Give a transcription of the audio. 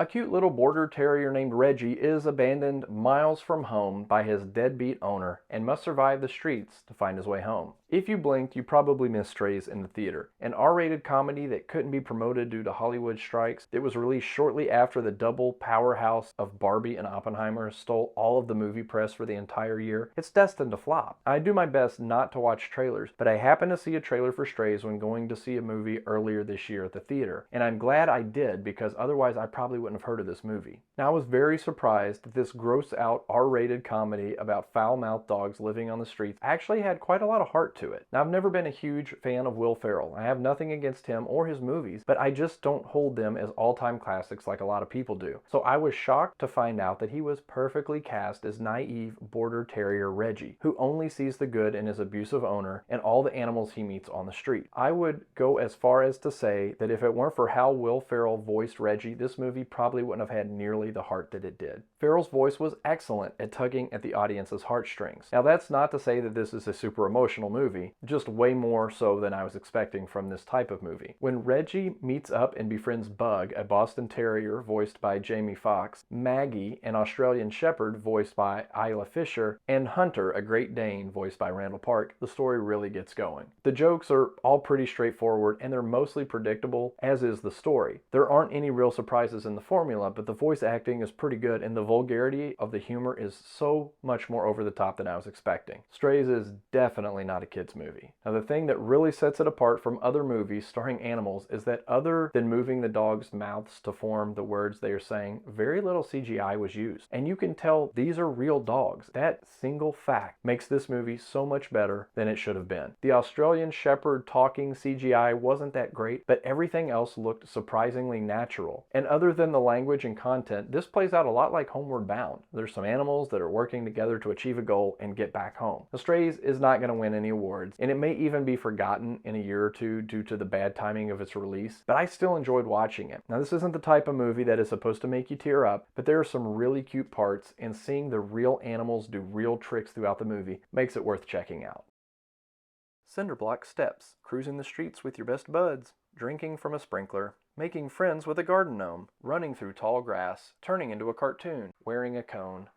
A cute little border terrier named Reggie is abandoned miles from home by his deadbeat owner and must survive the streets to find his way home. If you blinked, you probably missed Strays in the theater, an R-rated comedy that couldn't be promoted due to Hollywood strikes. It was released shortly after the double powerhouse of Barbie and Oppenheimer stole all of the movie press for the entire year. It's destined to flop. I do my best not to watch trailers, but I happened to see a trailer for Strays when going to see a movie earlier this year at the theater, and I'm glad I did because otherwise I probably wouldn't have heard of this movie. Now, I was very surprised that this gross-out R-rated comedy about foul-mouthed dogs living on the streets actually had quite a lot of heart to it. Now, I've never been a huge fan of Will Ferrell. I have nothing against him or his movies, but I just don't hold them as all-time classics like a lot of people do. So I was shocked to find out that he was perfectly cast as naive border terrier Reggie, who only sees the good in his abusive owner and all the animals he meets on the street. I would go as far as to say that if it weren't for how Will Ferrell voiced Reggie, this movie probably wouldn't have had nearly the heart that it did. Ferrell's voice was excellent at tugging at the audience's heartstrings. Now, that's not to say that this is a super emotional movie, just way more so than I was expecting from this type of movie. When Reggie meets up and befriends Bug, a Boston Terrier voiced by Jamie Foxx, Maggie, an Australian Shepherd voiced by Isla, and Hunter, a Great Dane voiced by Randall, the story really gets going. The jokes are all pretty straightforward and they're mostly predictable, as is the story. There aren't any real surprises in the formula, but the voice acting is pretty good and the vulgarity of the humor is so much more over the top than I was expecting. Strays is definitely not a kid's movie. Now, the thing that really sets it apart from other movies starring animals is that other than moving the dogs' mouths to form the words they are saying, very little CGI was used. And you can tell these are real dogs. That single fact makes this movie so much better than it should have been. The Australian Shepherd talking CGI wasn't that great, but everything else looked surprisingly natural. And other than the language and content, this plays out a lot like Homeward Bound. There's some animals that are working together to achieve a goal and get back home. Now, Strays is not going to win any awards, and it may even be forgotten in a year or two due to the bad timing of its release, but I still enjoyed watching it. Now, this isn't the type of movie that is supposed to make you tear up, but there are some really cute parts, and seeing the real animals do real tricks throughout the movie makes it worth checking out. Cinderblock steps, cruising the streets with your best buds, drinking from a sprinkler, making friends with a garden gnome, running through tall grass, turning into a cartoon, wearing a cone,